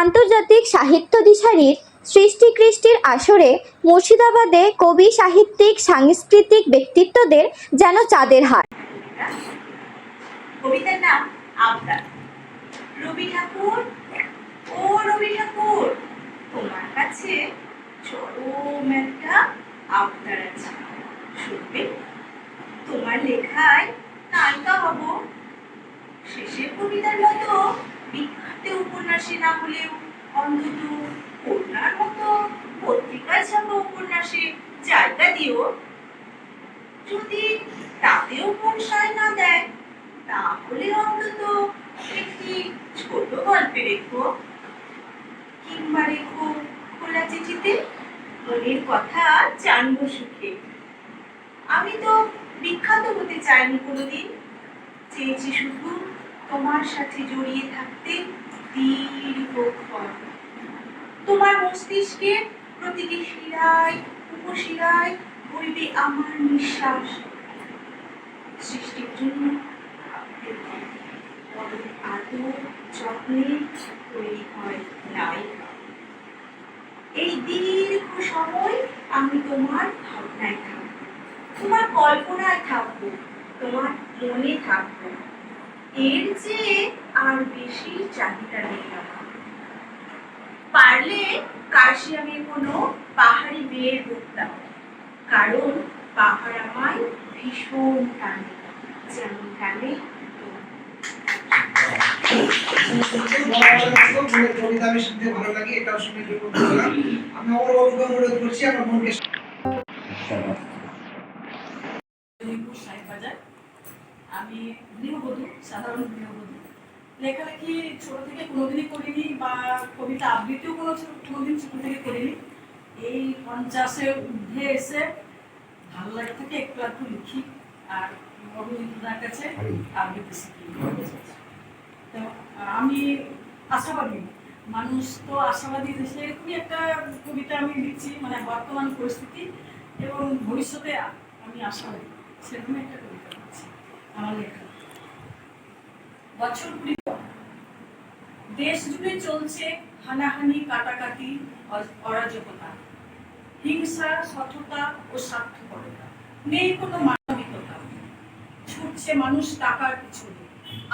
আন্তর্জাতিক সাহিত্য দিশারির সৃষ্টি কৃষ্টির আসরে মুর্শিদাবাদে কবি, সাহিত্যিক, সাংস্কৃতিক ব্যক্তিত্বদের যেন চাঁদের হাট। কবিতার নাম আবদার। রবি ঠাকুর, ও রবি ঠাকুর, তোমার কাছে চরম একটা আবদার আছে, শুনবে? তোমার লেখায় নায়িকা হব। শেষের কবিতার মতো বিখ্যাত উপন্যাসী না হলেও অন্তত কন্যার মতো পত্রিকায় ছাপা উপন্যাসে জায়গা দিও। যদি তাতেও মন সায় না দেয়, তাহলে অন্তত একটি ছোট গল্পে রেখো, কিংবা রেখো খোলা চিঠিতে মনের কথা জানবো সুখে। আমি তো বিখ্যাত হতে চাইনি কোনোদিন, চেয়েছি শুধু তোমার সাথে জড়িয়ে থাকতে দীর্ঘক্ষণ। তোমার মস্তিষ্কে প্রতিটি শিরায় উপশিরায় বইবে আমার নিঃশ্বাস। সৃষ্টির জন্য আদর যত্নে তৈরি হয় নায়িকা। এই দীর্ঘ সময় আমি তোমার ভাবনায় থাকবো, তোমার কল্পনায় থাকবো, তোমার মনে থাকবো। এর চেয়ে আর বেশি চাহিদা নেই আমার। পারলে কার্শিয়ামের কোনো পাহাড়ি মেয়ের রূপ দাও, কারণ পাহাড় আমায় ভীষণ টানে, যেমন টানে কবিতা আমি শুনতে ভালো লাগে, এটাও শুনে বললাম। আমি আমার অনুরোধ করছি আমার মনকে। আমি গৃহবধূ, সাধারণ গৃহবধূ। লেখালেখি ছোট থেকে কোনোদিনই করিনি, বা কবিতা আবৃত্তিও কোনোদিন ছোট থেকে করিনি। এই 50-এ ঊর্ধ্বে এসে ভালো লাগে থেকে একটু একটু লিখি, আর রবীন্দ্রনাথের কাছে আবৃত্তি শিখি। তো আমি আশাবাদী মানুষ, তো আশাবাদী সেরকমই একটা কবিতা আমি লিখছি, মানে বর্তমান পরিস্থিতি এবং ভবিষ্যতে আমি আশাবাদী, সেরকমই একটা কবিতা লিখছি আমার লেখা। বছর 20 দেশ জুড়ে চলছে হানাহানি, কাটাকাটি, অরাজকতা, হিংসা, সততা ও স্বার্থপরতা, নেই কোনো মানবিকতা। ছুটছে মানুষ টাকার পিছনে,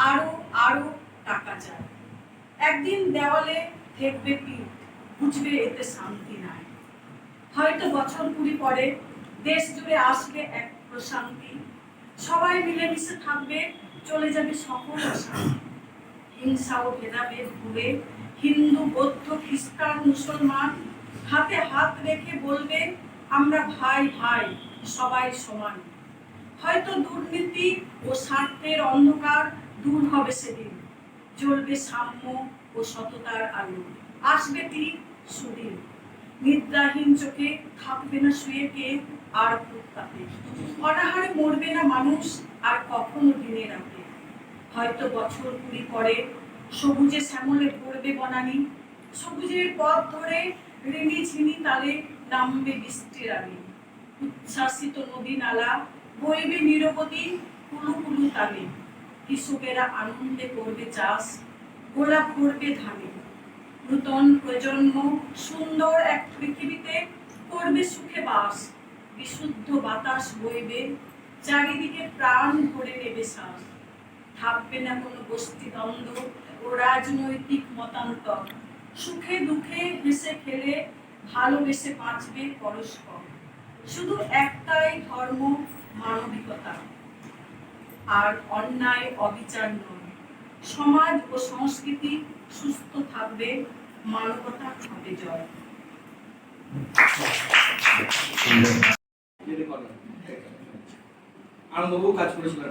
আরো আরো টাকা চায়। একদিন দেওয়ালে ঠেকবে পিঠ, বুঝবে এতে শান্তি নাই। হয়তো বছর 20 পরে দেশ জুড়ে আসবে এক প্রশান্তি, সবাই মিলেমিশে থাকবে, চলে যাবে সকল অশান্তি। হিংসা ও ভেদাভেদ ভুলে হিন্দু, বৌদ্ধ, খ্রিস্টান, মুসলমান হাতে হাত রেখে বলবে আমরা ভাই ভাই, সবাই সমান। হয়তো দুর্নীতি ও স্বার্থের অন্ধকার দূর হবে সেদিন, জ্বলবে সাম্য ও সততার আলো, আসবে তীর সুদিন। নিদ্রাহীন চোখে থাকবে না শুয়ে কে আর প্রতাপে, অনাহারে মরবে না মানুষ আর কখনো দিনের রাতে। হয়তো বছর 20 পরে সবুজে শ্যামলে ভরবে বনানী, সবুজের পথ ধরে ঋণী ঝিনি তালে নামবে বৃষ্টির আগে। উচ্ছ্বাসিত নদী নালা বইবে নিরবধি কুলু কুলু তালে, কৃষকেরা আনন্দে করবে চাষ, গোলাপ ভরবে ধানে। নূতন প্রজন্ম সুন্দর এক পৃথিবীতে করবে সুখে বাস, বিশুদ্ধ বাতাস বইবে, চারিদিকে প্রাণ ভরে নেবে শ্বাস। থাকবে না কোনো গোষ্ঠী দ্বন্দ্ব ও রাজনৈতিক মতান্তর, সুখে দুঃখে হেসে খেলে ভালোবেসে বাঁচবে পরস্পর। শুধু একটাই ধর্ম, মানবিকতা, আর অন্যায় অবিচার নয়। সমাজ ও সংস্কৃতি সুস্থ থাকবে, মানবতা হবে জয়। আনন্দবাবু কাজ করেছিল,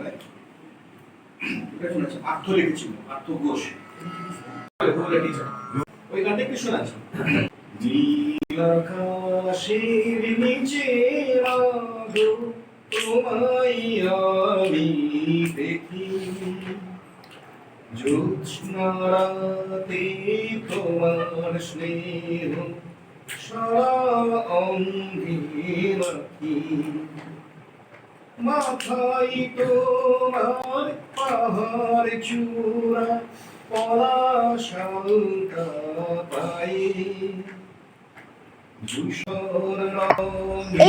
পার্থ লিখেছিল, পার্থ ঘোষ। ওই গানটা একটু শোনাচ্ছি। নীল আকাশের নিচে রাধো তোমায় আমি দেখি, জ্যোৎস্না রাতে তোমার স্নেহ সারা অঙ্গে মাখি, মাথায় তোমার পাহাড় চূড়া পলাশালটা পাই।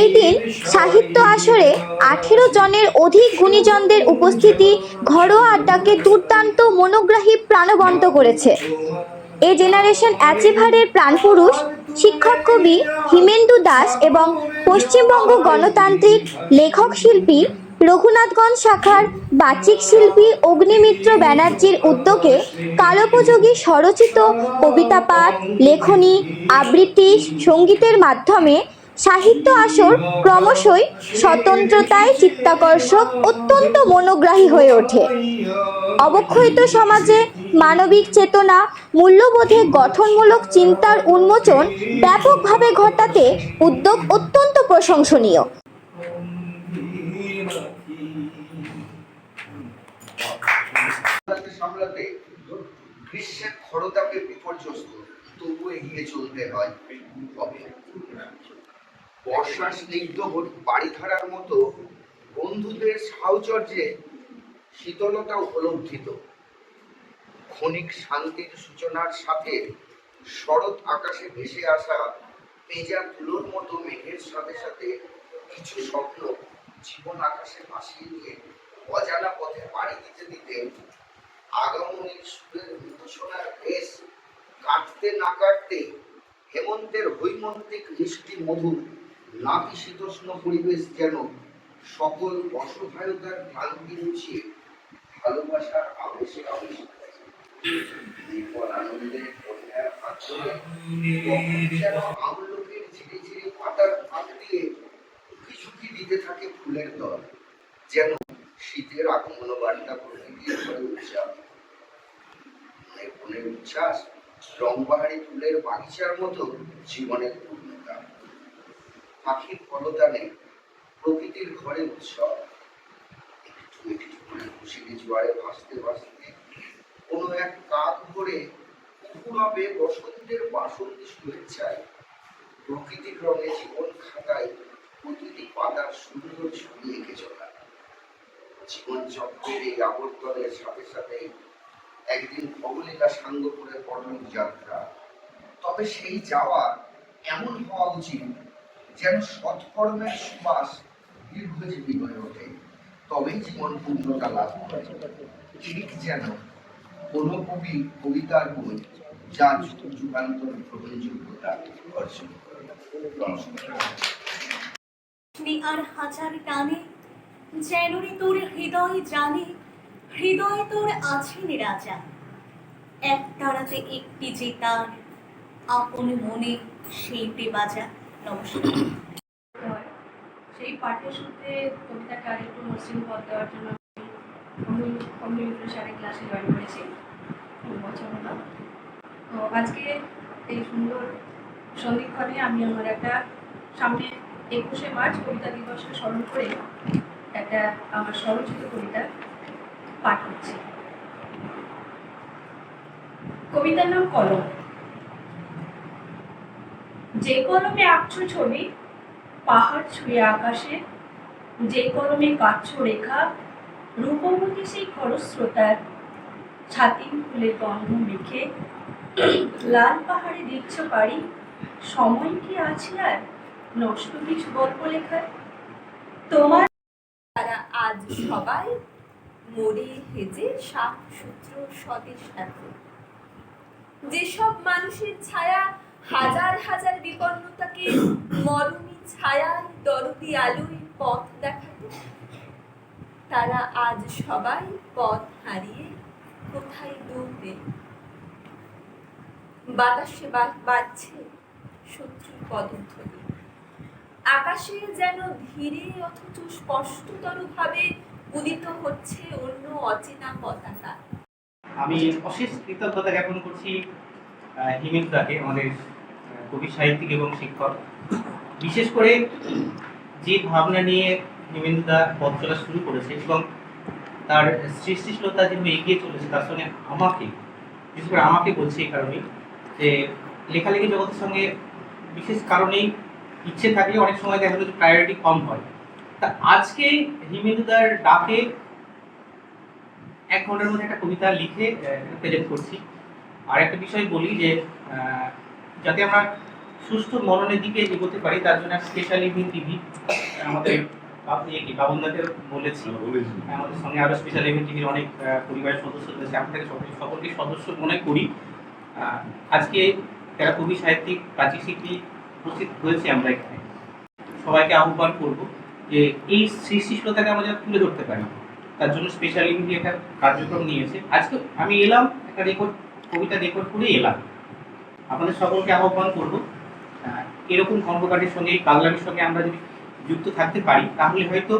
এই দিন সাহিত্য আসরে 18 জনের অধিক গুণীজনদের উপস্থিতি ঘরোয়া আড্ডাকে দুর্দান্ত মনোগ্রাহী প্রাণবন্ত করেছে। এ জেনারেশন অ্যাচিভারের প্রাণপুরুষ শিক্ষক কবি হিমেন্দু দাস এবং পশ্চিমবঙ্গ গণতান্ত্রিক লেখক শিল্পী রঘুনাথগঞ্জ শাখার বাচিক শিল্পী অগ্নিমিত্র ব্যানার্জির উদ্যোগে কালোপযোগী স্বরচিত কবিতা পাঠ, লেখনী, আবৃত্তি, সঙ্গীতের মাধ্যমে সাহিত্য আসর ক্রমশই স্বতন্ত্রতায় চিত্তাকর্ষক, অত্যন্ত মনোগ্রাহী হয়ে ওঠে। অবক্ষয়িত সমাজে মানবিক চেতনা, মূল্যবোধে গঠনমূলক চিন্তার উন্মোচন ব্যাপকভাবে ঘটাতে উদ্যোগ অত্যন্ত প্রশংসনীয়। সামলাতে গ্রীষ্মের খরতাপে বিপর্যস্ত, তবু এগিয়ে চলতে হয়। তবে বর্ষার স্নিগ্ধ বাড়িধারার মতো বন্ধুদের সাহচর্যে শীতলতা উপলব্ধিত। ক্ষণিক শান্তির সূচনার সাথে শরৎ আকাশে ভেসে আসা পেঁজা তুলোর মতো মেঘের সাথে সাথে কিছু স্বপ্ন জীবন আকাশে ভাসিয়ে নিয়ে অজানা পথে পাড়ি দিতে দিতে আগমনের সুরের মৃদুসোনার ভেস কাটতে না কাটতে হেমন্তের হৈমন্তিক মিষ্টি মধুর নাতিশীতোষ্ণ পরিবেশ যেন সকল অসহায়তার ক্লান্তি মুছিয়ে ভালোবাসার আবেশে আবেশে নির্মল আনন্দে কন্যার হাত ধরে যেন আমলকির ঝিরি ঝিরি পাতার ফাঁক দিয়ে ঝুঁকি দিতে থাকে ফুলের দল, যেন শীতের আগমন বার্তা প্রকৃতির ঘরে উচ্ছ্বাস। মনের উচ্ছ্বাস রংবাহারি ফুলের বাগিচার মতো জীবনের পূর্ণতা। পাখির কলতানে প্রকৃতির ঘরে উৎসব। একটু একটু করে খুশির জোয়ারে ভাসতে ভাসতে কোনো এক কাক ভরে উপরবে বসন্তের বাসন্তী শুভেচ্ছায় প্রকৃতির রঙে জীবন খাতায় প্রতিটি পাতার সুন্দর ছবি এঁকে চলা। জীবন চক্রের এই আবর্তনের সাথে সাথে একদিন অবলীলা সাঙ্গ করে পরলোক যাত্রা। তবে সেই যাওয়া এমন হওয়া উচিত যেন সৎকর্মের সুবাস দীর্ঘজীবী হয়ে ওঠে, তবেই জীবন পূর্ণতা লাভ করে। ঠিক যেন কোনো কবি কবিতার বই যা যুগান্তর গ্রহণযোগ্যতা অর্জন করে। আর হাজার টানে যেন রে তোর হৃদয় জানে, হৃদয় তোর আছেন রাজা। এক তারাতে একটি যে তার আপন মনে সেইটে বাজা। নমস্কার। সেই পাঠের সূত্রে কবিতাটা আরেকটু মসৃণ পথ দেওয়ার জন্য অগ্নিমিত্র স্যারের ক্লাসে জয়েন করেছি 2 বছর হলো। তো আজকে এই সুন্দর সন্ধিক্ষণে আমি আমার একটা সামনে 21শে মার্চ কবিতা দিবসকে স্মরণ করে একটা আমার স্বরচিত কবিতা পাঠ করছি। কবিতার নাম কলম। যে কলমে আঁকছো ছবি পাহাড় ছুঁয়ে আকাশে, যে কলমে কাটছো রেখা রূপবতী সেই খরস্রোতার, ছাতি ফুলের গন্ধ মেখে লাল পাহাড়ে দিচ্ছ পাড়ি, সময় কি আছে আর নষ্ট কিছু গল্প লেখার? তোমার তারা আজ সবাই মরে হেজে সাত সূত্র স্বদেশ এত। যেসব মানুষের ছায়া হাজার হাজার বিপন্নতাকে মরণী ছায়ায় দরদি আলোয় পথ দেখাতো, তারা আজ সবাই পথ হারিয়ে কোথায় দৌড়ে। বাতাসে বাজছে শত্রুর পদধ্বনি, আকাশে যেন ধীরে অথচ স্পষ্টতর ভাবে উদিত হচ্ছে অন্য অচেনা পতাকা। আমি অশেষ কৃতজ্ঞতা জ্ঞাপন করছি হিমেন্দাকে, আমাদের কবি সাহিত্যিক এবং শিক্ষক। বিশেষ করে যে ভাবনা নিয়ে হিমেন্দা পথ চলা শুরু করেছে এবং তার সৃষ্টিশীলতা যেভাবে এগিয়ে চলেছে, তার সঙ্গে বিশেষ করে আমাকে বলছে এই কারণে যে লেখালেখি জগতের সঙ্গে বিশেষ কারণেই ইচ্ছে থাকলে অনেক সময় দেখা যায় প্রায়োরিটি কম হয়। তা আজকে হিমেন্দুদার ডাকে 1 ঘন্টার মধ্যে একটা কবিতা লিখে প্রেজেন্ট করছি। আর একটা বিষয় বলি যে যাতে আমরা সুষ্ঠু মননের দিকে এগোতে পারি তার জন্য স্পেশাল ইভিনিং টিভি আমাদের বাবুনদাকে বলেছি, আমাদের সঙ্গে আরো স্পেশাল ইভিনিং টিভির অনেক পরিবারের সদস্য রয়েছে। আপনাদের সকলকে সদস্য মনে করি। আজকে যারা কবি সাহিত্যিক প্রাচী শিল্পী উপস্থিত হয়েছে আমরা এখানে সবাইকে আহ্বান করব যে এই সৃষ্টিশীলতাকে আমরা যেন তুলে ধরতে পারি, তার জন্য স্পেশাল ইভিনিং একটা কার্যক্রম নিয়েছে। আজকে আমি এলাম একটা কবিতা রেকর্ড করে এলাম। আপনাদের সকলকে আহ্বান করব এরকম কর্মকাণ্ডের সঙ্গে, এই পাগলামির সঙ্গে আমরা যদি যুক্ত থাকতে পারি তাহলে হয়তো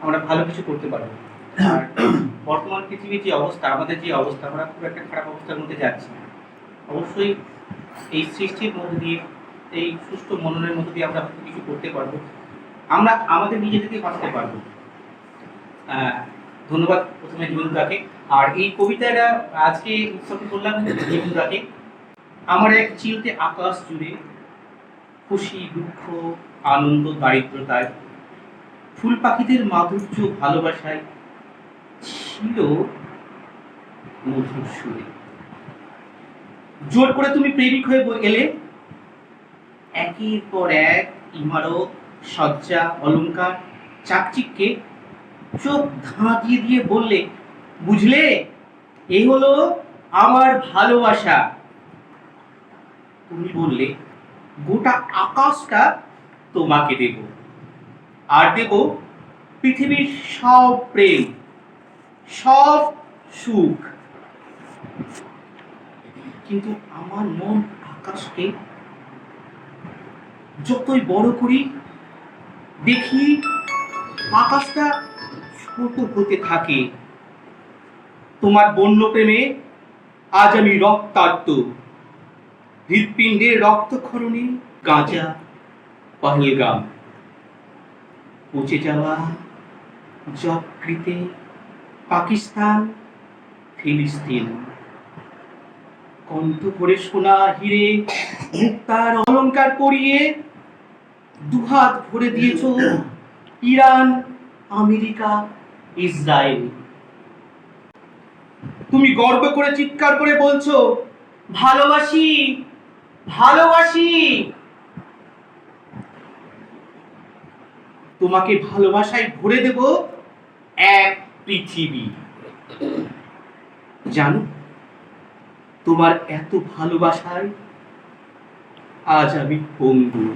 আমরা ভালো কিছু করতে পারবো। আর বর্তমান পৃথিবীর যে অবস্থা, আমাদের যে অবস্থা, আমরা খুব একটা খারাপ অবস্থার মধ্যে যাচ্ছি। অবশ্যই এই সৃষ্টির মধ্যে দিয়ে, এই সুষ্ঠু মননের মধ্যে দিয়ে আমরা হয়তো কিছু করতে পারবো, আমরা আমাদের নিজেদেরকে বাঁচতে পারবো। ধন্যবাদ প্রথমে হিমেন্দ্রদাকে। আর এই কবিতাটা আজকে উৎসর্গ করলাম হিমেন্দ্রদাকে। আমার এক চিলতে আকাশ জুড়ে খুশি, দুঃখ, আনন্দ, দারিদ্রতায়, ফুল পাখিদের মাধুর্য, ভালোবাসায় ছিল মধুর সুরে। জোর করে তুমি প্রেমিক হয়ে এলে, একের পর এক ইমারত, সজ্জা, অলংকার, চাকচিক্যে চোখ ধাঁধিয়ে দিয়ে বললে, বুঝলে এই হলো আমার ভালোবাসা। তুমি বললে, গোটা আকাশটা তোমাকে দেব, আর দেব পৃথিবীর সব প্রেম, সব সুখ। কিন্তু আমার মন আকাশকে যতই বড় করি, দেখি আকাশটা ছোট হতে থাকে। তোমার বন্য প্রেমে আজ আমি রক্তার্ত, হৃৎপিণ্ডের রক্তক্ষরণে গাঁজা, পহেলগাম, পচে যাওয়া যকৃতে পাকিস্তান, ফিলিস্তিন। কণ্ঠ ভরে সোনা, হিরে, মুক্তার অলংকার পরিয়ে দুহাত ভরে দিয়েছ ইরান, আমেরিকা, ইসরায়েল। তুমি গর্ব করে চিৎকার করে বলছো, ভালোবাসি, ভালোবাসি। তোমাকে ভালোবাসায় ভরে দেব এক পৃথিবী। জানো, তোমার এত ভালোবাসায় আজ আমি পঙ্গু।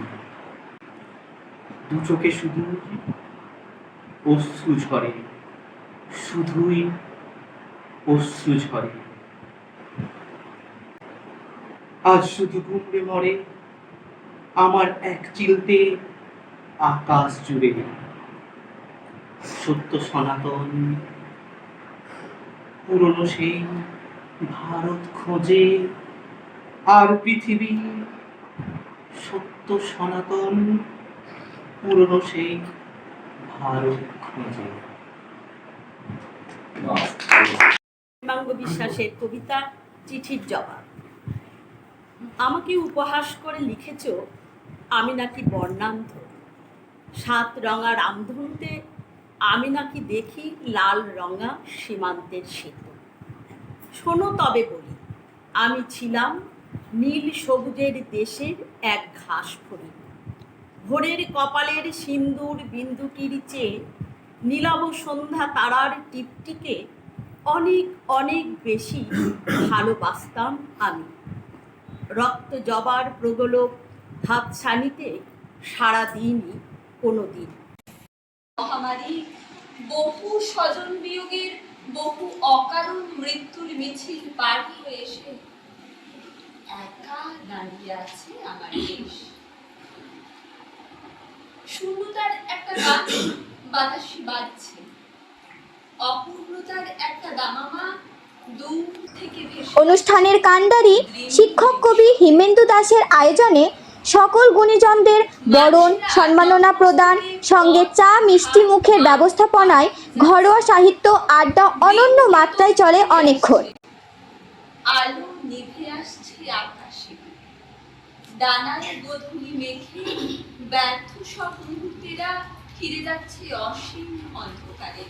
দু চোখে শুধু অশ্রু ঝরে, শুধুই অশ্রু ঝরে। আজ শুধু ঘুমড়ে মরে আমার এক চিলতে আকাশ জুড়ে। সত্য সনাতন পুরনো সেই ভারত খোঁজে, আর পৃথিবী সত্য সনাতন পুরনো সেই ভারত খোঁজে। হেমাঙ্গ বিশ্বাসের কবিতা চিঠির জবাব। আমাকে উপহাস করে লিখেছ আমি নাকি বর্ণান্ধ, 7 রঙা রামধনুতে আমি নাকি দেখি লাল রঙা সীমান্তের সেতু। শোনো তবে বলি, আমি ছিলাম নীল সবুজের দেশের এক ঘাস ফড়িং। ভোরের কপালের সিন্দুর বিন্দুটির চেয়ে নীলাভ সন্ধ্যা তারার টিপটিকে অনেক অনেক বেশি ভালোবাসতাম আমি। রক্ত জবার প্রগলক হাতছানিতে সারাদিনই কোনো দিন। মহামারী, বহু স্বজন বিয়োগের, বহু অকারণ মৃত্যুর মিছিল পার হয়ে এসে একা দাঁড়িয়ে আছে আমার দেশ। শূন্যতার একটা গান বাতাসে বাজছে, অপূর্ণতার একটা দামামা দূর থেকে ভেসে। অনুষ্ঠানের কান্ডারি শিক্ষক কবি হিমেন্দু দাসের আয়োজনে সকল গুণীজনদের বরণ সম্মাননা প্রদান, সঙ্গে চা মিষ্টি মুখের ব্যবস্থাপনায় ঘরোয়া সাহিত্য আড্ডা অনন্য মাত্রায় চলে অনেকক্ষণ। আলো নিভে আসছে আকাশে, ডানায় গোধূলি মেঘে ব্যর্থ সব মুহূর্তেরা ফিরে যাচ্ছে অসীম অন্ধকারে।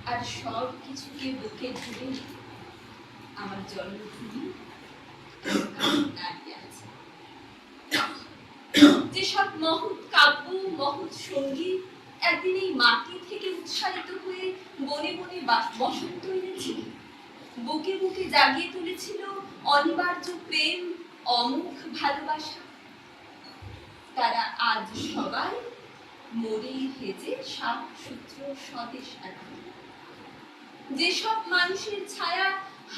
আর সব কিছুকে বুকে ধরে আমার জন্মভূমি দাঁড়িয়ে আছে। যেসব মহৎ কাব্য, মহৎ সঙ্গীত একদিন এই মাটি থেকে উৎসারিত হয়ে বনে বনে বসন্ত এনেছিল, বুকে বুকে জাগিয়ে তুলেছিল অনিবার্য প্রেম, অমুখ ভালোবাসা, তারা আজ সবাই মরে হেজে সাত সূত্র স্বদেশ আনন্দ। যেসব মানুষের ছায়া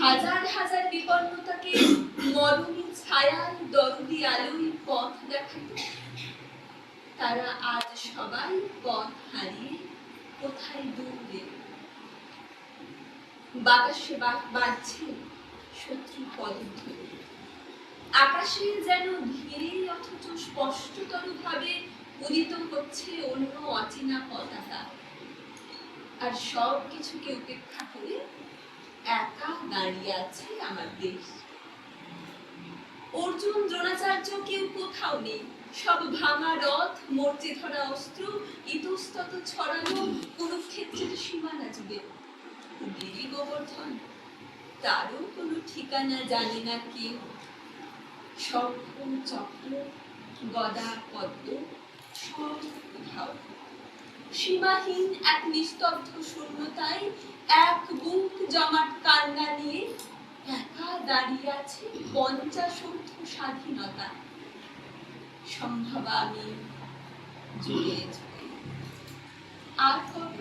হাজার হাজার বিপন্নতাকে মরণী ছায়ার দরদি আলোয় পথ দেখাত, তারা আজ সবাই পথ হারিয়ে কোথায় দূরে। বাতাসে বাজছে শত্রু পদধ্বনি, আকাশে যেন ধীরে অথচ স্পষ্টতর ভাবে উদিত হচ্ছে অন্য অচেনা পতাকা। আর সব কিছুকে উপেক্ষা করে একা দাঁড়িয়ে আছে আমার দেশ। অর্জুন, দ্রোণাচার্য কেউ কোথাও নেই, সব ভাঙা রথ, মরচে ধরা অস্ত্র ইতস্তত ছড়ানো কুরুক্ষেত্রের সীমানা জুড়ে। দেবী গোবর্ধন, তারও কোনো ঠিকানা জানে না কেউ। শঙ্খ চক্র গদা পদ্ম সব কোথাও। সীমাহীন এক নিস্তব্ধ শূন্যতায় এক বুক জমাট কান্না নিয়ে একা দাঁড়িয়ে আছে 50 স্বাধীনতা। সম্ভব আমি জুড়ে জুড়ে আর কত।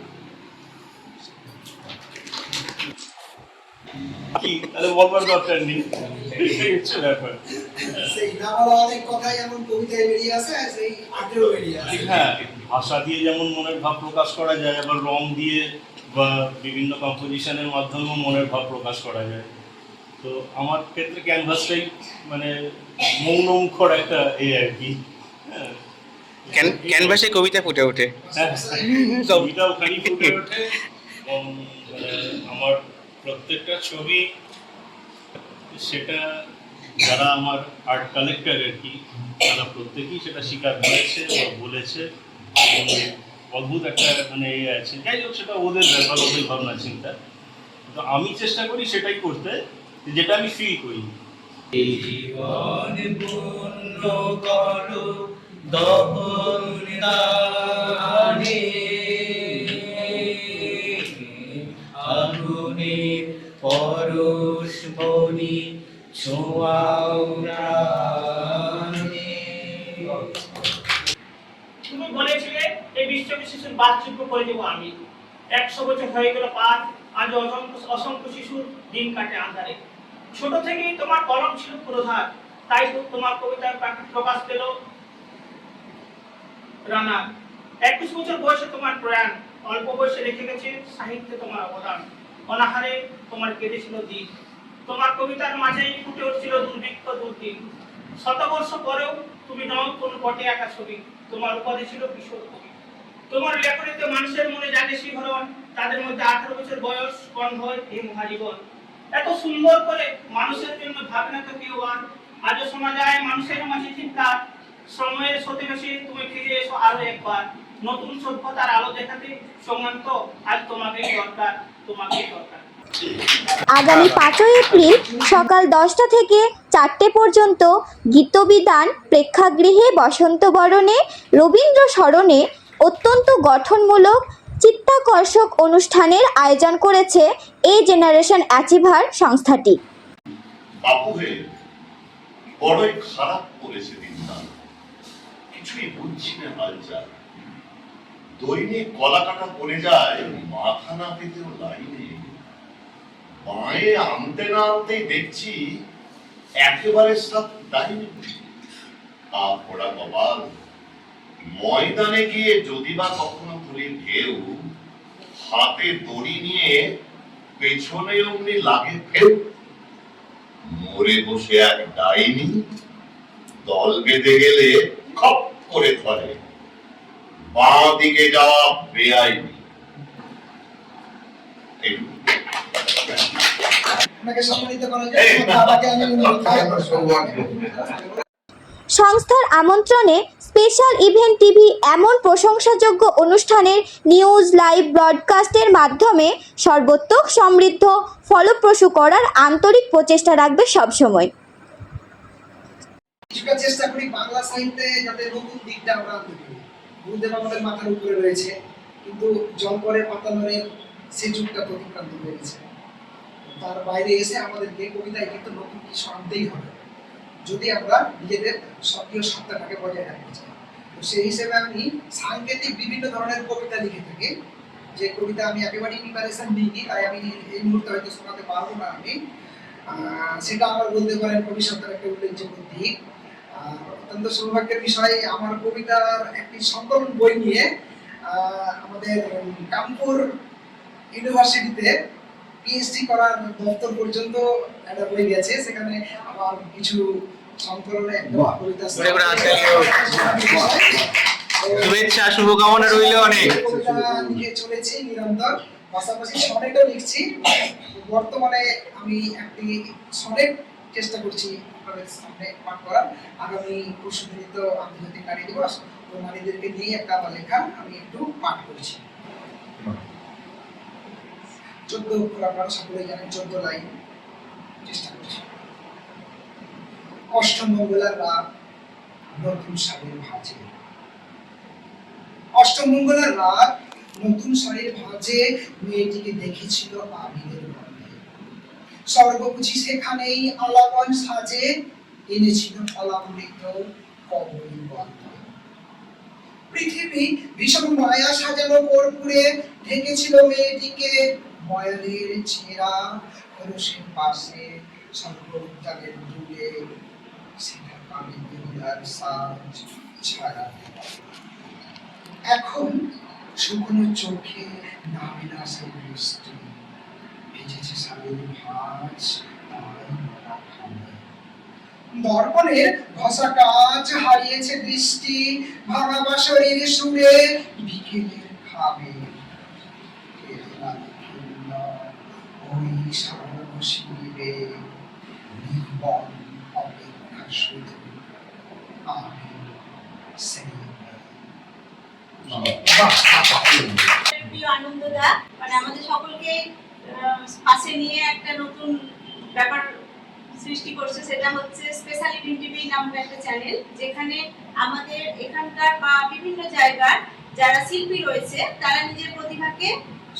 কি তাহলে বলবার দরকার নেই, এটাই হচ্ছে ব্যাপার। সেই না বলা অনেক কথাই এমন কবিতায় বেরিয়ে আসে, সেই আর্টেও বেরিয়ে আসে। হ্যাঁ, ভাষা দিয়ে যেমন মনের ভাব প্রকাশ করা যায়, আবার রং দিয়ে বা বিভিন্ন কম্পোজিশনের মাধ্যমেও মনের ভাব প্রকাশ করা যায়। তো আমার ক্ষেত্রে ক্যানভাসটাই মানে মৌনমুখর একটা আর কি। হ্যাঁ, ক্যানভাসে কবিতা ফুটে ওঠে। হ্যাঁ, কবিতা ওখানেই ফুটে ওঠে। এবং আমার প্রত্যেকটা ছবি, সেটা যারা আমার আর্ট কালেক্টর আর কি, তারা প্রত্যেকেই সেটা স্বীকার করেছে বা বলেছে। অদ্ভুত একটা মানে আছে, যাই হোক সেটা ওদের ব্যাপার, ওদের ভাবনা চিন্তা। তো আমি চেষ্টা করি সেটাই করতে, যেটা আমি ফিল করি। এই জীবন পূর্ণ করো দহন দানে, আগুনের পরশ বনি ছোঁয়াও প্রাণে। তুমি বলেছিলে এই বিশ্বকে শিশুর বাসযোগ্য করে দেবো আমি। 100 বছর হয়ে গেল পার, আজ অসংখ্য শিশুর দিন কাটে আঁধারে। ছোট থেকেই তোমার কলম ছিল প্রধান, তাই তো তোমার কবিতার প্রকাশ পেল রানা। 21 বছর বয়সে তোমার প্রয়াণ, অল্প বয়সে রেখে গেছে সাহিত্যে তোমার অবদান। অনাহারে তোমার কেটেছিল দিন, তোমার কবিতার মাঝেই ফুটে উঠছিল দুর্ভিক্ষ দুর্দিন। শতবর্ষ পরেও তুমি নও কোন বটে একা ছবি, তোমার উপাধি ছিল কিশোর কবি। তোমার লেখনীতে মানুষের মনে জাগে শিহরণ, তাদের মধ্যে 18 বছর বয়স বন্ধ এই মহাজীবন। এত সুন্দর করে মানুষের জন্য ভাবে না তো কেউ আর, আজও শোনা যায় মানুষের মাঝে চিৎকার। সময়ের সাথে বেশি তুমি ফিরে এসো আরো একবার, নতুন সভ্যতার আলো দেখাতে সীমান্ত আজ তোমাকেই দরকার, তোমাকেই দরকার। আগামী 5ই এপ্রিল সকাল 10টা থেকে 4টে পর্যন্ত গীতবিতান প্রেক্ষাগৃহে বসন্ত বরণে রবীন্দ্র স্মরণে অত্যন্ত গঠনমূলক চিত্তাকর্ষক অনুষ্ঠানের আয়োজন করেছে এই জেনারেশন অ্যাচিভার সংস্থাটি। বাপুহে বড়ই খারাপ করেছে দিনটা, কিছুই বুঝছি না হালচাল। দৈনিক কলা কাটা পড়ে যায় মাথা না পেতেও লাইনে, বাঁয়ে আনতে না আনতেই দেখছি একেবারে সব ডাইনি। পড়া কপাল, ময়দানে গিয়ে যদি বা কখনো তুলি ঢেউ, হাতে দড়ি নিয়ে পেছনে অমনি লাগে ফেউ। মরে বসে এক ডাইনি, দল বেঁধে গেলে খপ করে ধরে, বাঁ দিকে যাওয়া বেআইনি। আপনাকে সম্মানিত করার জন্য আমি অনুরোধ করব। সংস্থার আমন্ত্রণে স্পেশাল ইভেন্ট টিভি এমন প্রশংসাযোগ্য অনুষ্ঠানের নিউজ লাইভ ব্রডকাস্টের মাধ্যমে সর্বোত্তক সমৃদ্ধ ফলপ্রসূ করার আন্তরিক প্রচেষ্টা রাখবে সবসময়। কিছুটা চেষ্টা করি বাংলা সাহিত্যে যাতে নতুন দিকটা আমরা আনতে পারি। গুরুদেব আমাদের মাথার উপরে রয়েছে, কিন্তু জল পরে পাতা নড়ের সে যুগটা অতিক্রান্ত হয়ে গেছে। তার বাইরে এসে আমাদেরকে কবিতায় কিন্তু নতুন কিছু আনতেই হবে যদি আমরা নিজেদের সক্রিয় সত্তাটাকে বজায় রাখতে চাই। তো সেই হিসেবে আমি সাংকেতিক বিভিন্ন ধরনের কবিতা লিখে থাকি, যে কবিতা আমি একেবারেই প্রিপারেশন নিইনি, তাই আমি এই মুহূর্তে হয়তো শোনাতে পারবো না। আমি সেটা আমার বলতে পারেন ভবিষ্যতের একটা উল্লেখযোগ্য দিক। অত্যন্ত সৌভাগ্যের বিষয়, আমার কবিতার একটি সংকলন বই নিয়ে আমাদের কানপুর ইউনিভার্সিটিতে পিএইচডি করার দপ্তর পর্যন্ত একটা বই গেছে। সেখানে আমার কিছু সংকলনে কবিতা শুভেচ্ছা শুভকামনা রইল অনেক। কবিতা লিখে চলেছি নিরন্তর, পাশাপাশি সনেটও লিখছি। বর্তমানে আমি একটি সনেট চেষ্টা করছি আপনাদের সামনে পাঠ করার। আগামী পরশুদিনই তো আন্তর্জাতিক নারী দিবস, তো নারীদেরকে নিয়ে একটা আমার লেখা আমি একটু পাঠ করছি। 14 অক্ষর, আপনারা সকলেই জানেন, 14 লাইন চেষ্টা করছি। অষ্টমঙ্গলার রাত, নতুন শাড়ির ভাঁজে। অষ্টমঙ্গলার রাত, নতুন শাড়ির ভাঁজে মেয়েটিকে দেখেছিল আবিরের গন্ধে। স্বর্গ বুঝি সেখানেই আলাপন সাজে, এনেছিল ফলামৃত কবরী গন্ধ। পৃথিবী ভীষণ মায়া সাজানো কর্পূরে ঢেকেছিল মেয়েটিকে ময়ালের ছেঁড়া খরসের পাশে সর্বোদ্যানের দূরে। সেটা কানে বেহুলার সাজ ছাড়া এখন শুকনো চোখে নামে না সে বৃষ্টি, ভিজেছে শাড়ির ভাঁজ তাই মরা খাবে। দর্পণের ঘষা কাজ হারিয়েছে দৃষ্টি, ভাঙা বাঁশরির সুরে বিকেলের খাবে। ওই সাহসী নিবে নির্মল অপেক্ষা শুধু আমি সেই প্রিয় আনন্দদা মানে আমাদের সকলকে পাশে নিয়ে একটা নতুন ব্যাপার সৃষ্টি করছে, সেটা হচ্ছে স্পেশাল ইভেন্ট টিভি নামক একটা চ্যানেল, যেখানে আমাদের এখানকার বা বিভিন্ন জায়গার যারা শিল্পী রয়েছে তারা নিজের প্রতিভাকে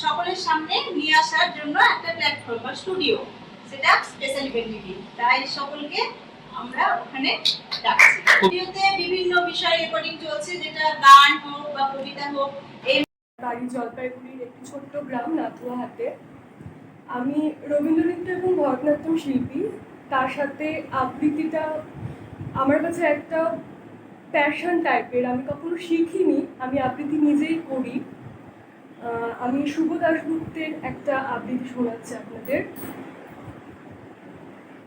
সকলের সামনে নিয়ে আসার জন্য একটা প্ল্যাটফর্ম বা স্টুডিও, সেটা স্পেশাল ইভেন্ট টিভি। তাই সকলকে আমরা ওখানে ডাকছি। ভিডিওতে বিভিন্ন বিষয়ে রেকর্ডিং চলছে, যেটা গান হোক বা কবিতা হোক। এই বাড়ি জলপাইগুড়ির একটি ছোট্ট গ্রাম নাথুয়াহাটে। আমি রবীন্দ্রনৃত্য এবং ভরতনাট্যম শিল্পী, তার সাথে আবৃত্তিটা আমার কাছে একটা প্যাশন টাইপের। আমি কখনো শিখিনি, আমি আবৃত্তি নিজেই করি। আমি শুভ দাশগুপ্তের একটা আবৃত্তি শোনাচ্ছি আপনাদের।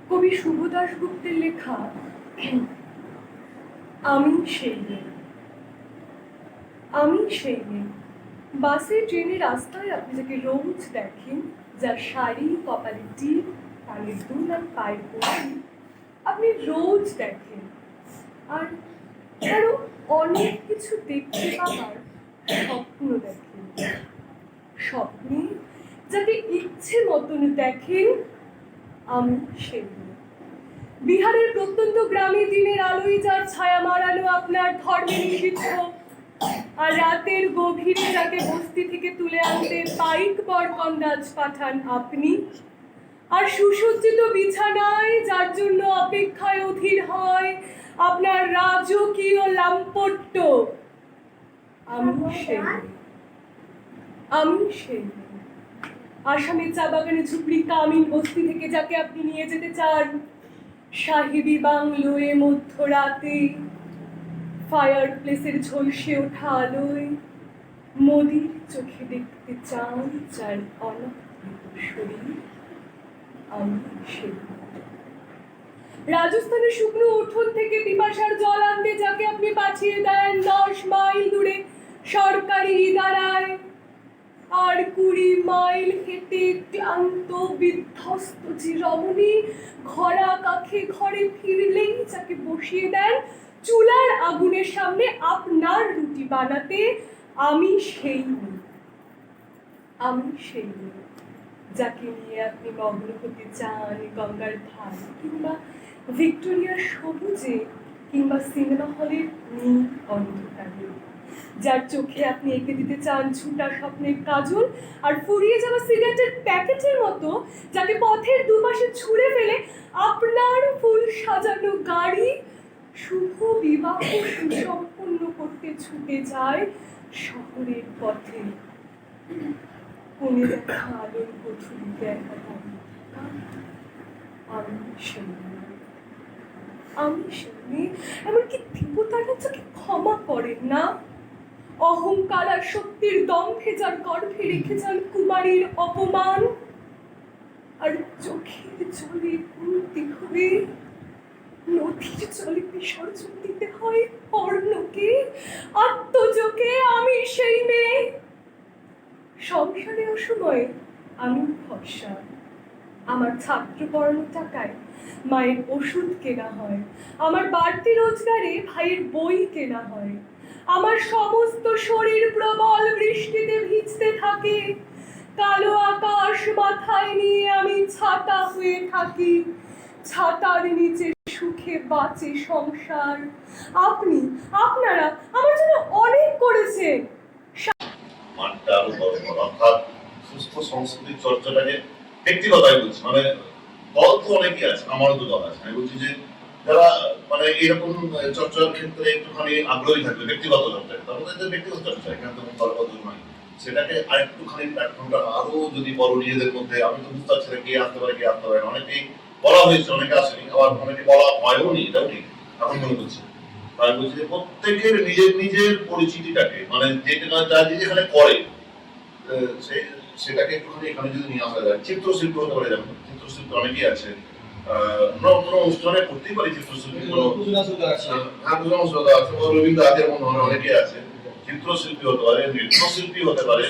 কবি শুভ দাশগুপ্তের লেখা আমি সেই মেয়ে। আমি সেই মেয়ে, বাসে ট্রেনে রাস্তায় আপনি যাকে রোজ দেখেন, যার শাড়ি, কপালে টিপ, কানের দুল আর পায়ের পশি আপনি রোজ দেখেন। আর আরো অনেক কিছু দেখতে পাওয়ার স্বপ্ন দেখেন। স্বপ্নে যাকে ইচ্ছে মতন দেখেন, আমি সেই মেয়ে। বিহারের প্রত্যন্ত গ্রামে দিনের আলোয় যার ছায়া মারানো আপনার ধর্মে নিষিদ্ধ, আর রাতের গভীরে যাকে বস্তি থেকে তুলে আনতে পাইক বরকন্দাজ পাঠান আপনি, আর সুসজ্জিত বিছানায় যার জন্য অপেক্ষায় অধীর হয় আপনার রাজকীয় লাম্পট্য, আমি সেই মেয়ে। আমি সেই মেয়ে। আসামের চা বাগানে ঝুপড়ি কামিন বস্তি থেকে যাকে আপনি নিয়ে যেতে চান, সাহেবী বাংলোয় মধ্যরাতে ফায়ার প্লেসের ঝলসে ওঠা আলোয় মোদির চোখে দেখতে চান যার অনাবৃত শরীর, আমি সেই। রাজস্থানের শুকনো উঠোন থেকে পিপাসার জল আনতে যাকে আপনি পাঠিয়ে দেন 10 মাইল দূরে সরকারি ইদারায়, আর 20 মাইল হেঁটে ক্লান্ত বিধ্বস্ত যে রমণী ঘরা কাখে ঘরে ফিরলেই যাকে বসিয়ে দেন চুলার আগুনের সামনে আপনার রুটি বানাতে আমি সেই মেয়ে। আমি সেই মেয়ে যাকে নিয়ে আপনি মগ্ন হতে চান গঙ্গার ধার কিংবা ভিক্টোরিয়ার সবুজে কিংবা সিনেমা হলের নীল অন্ধকারে, যার চোখে আপনি এঁকে দিতে চান ঝুটা স্বপ্নের কাজল আর ফুরিয়ে যাওয়া সিগারেটের প্যাকেটের মতো, যাকে পথের দুপাশে ছুঁড়ে ফেলে আপনার ফুল সাজানো গাড়ি শুভ বিবাহ সুসম্পন্ন করতে ছুটে যায় শহরের পথে। কোণে দেখা আলোর গঠুরিতে একা দাঁড়িয়ে থাকা আমি সেই মেয়ে। আমি সেই মেয়ে, এমনকি দেবতারা যাকে ক্ষমা করেন না। অহংকার আর শক্তির দম্ভে যার গর্ভে রেখে যান কুমারীর অপমান, আর চোখের জলে পূর্তি হয়ে নদীর জলে বিসর্জন দিতে হয় অর্ণকে, আত্মযোগে। আমি সেই মেয়ে। সংসারে অসময়ে আমি ভরসা। আমার ছাত্র পড়ানোর টাকায় মায়ের ওষুধ কেনা হয়, আমার বাড়তি রোজগারে ভাইয়ের বই কেনা হয়, আমার সমস্ত শরীর প্রবল বৃষ্টিতে ভিজতে থাকে, কালো আকাশ মাথায় নিয়ে আমি ছাতা হয়ে থাকি, ছাতার নিচে সুখে বাঁচে সংসার। আপনারা আমার জন্য অনেক করেছেন। মানটা আরো বড় করা, অর্থাৎ সুস্থ সংস্কৃতির চর্চাটাকে ব্যক্তিগতই বলছি, মানে দল তো অনেকই আছে, আমারও তো দল আছে। আমি বলছি যে যারা মানে এরকম চর্চার ক্ষেত্রে একটুখানি আগ্রহী থাকবে ব্যক্তিগত চর্চায়, তাদের ব্যক্তিগত চর্চা, এখানে তো দলগত নয়, সেটাকে আরেকটুখানি প্ল্যাটফর্মটা আরো যদি বড় নিজেদের মধ্যে, আমি তো বুঝতে পারছি না কে আসতে পারে কে আসতে পারে না। অনেকেই বলা হয়েছে, অনেকে আসেনি, আবার অনেকে বলা হয়ও নি, এটাও ঠিক এখন মনে করছি। আমি বলছি যে প্রত্যেকের নিজের নিজের পরিচিতিটাকে, মানে যেটা যা যেখানে করে সেটাকে একটুখানি এখানে যদি নিয়ে আসা যায়। চিত্রশিল্পী হতে পারে, যেমন চিত্রশিল্পী অনেকেই আছে, কোনো অনুষ্ঠানে করতেই পারি চিত্রশিল্পী, হ্যাঁ পুজো আছে, রবীন্দ্র আছে, এরকম ধরনের অনেকেই আছে। চিত্রশিল্পী হতে পারে, নৃত্যশিল্পী হতে পারে,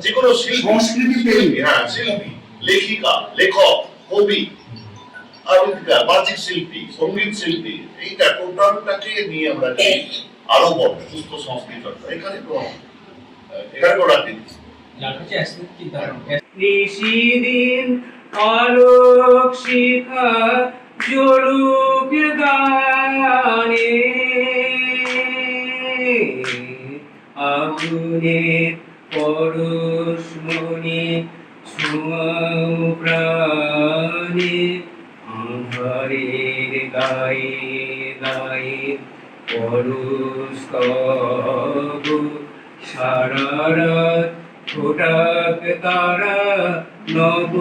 যে কোনো সংস্কৃতি শিল্পী, হ্যাঁ শিল্পী, লেখিকা, লেখক, কবি, আবৃত্তিকার, বাচিক শিল্পী, সঙ্গীত শিল্পী, এইটা টোটালটাকে নিয়ে আমরা আরো বড় সুস্থ সংস্কৃতি চর্চা এখানে কোনো রাখি নিশিদিন আলোক শিখা জলুক গানে, আগুনের পরশ মনে ছোঁয়াও প্রাণে, আঁধারের গায়ে গায়ে পরশ তব, সারা রাত ফোটাক তারা নব।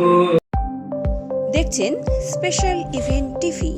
দেখছেন স্পেশাল ইভেন্ট টিভি।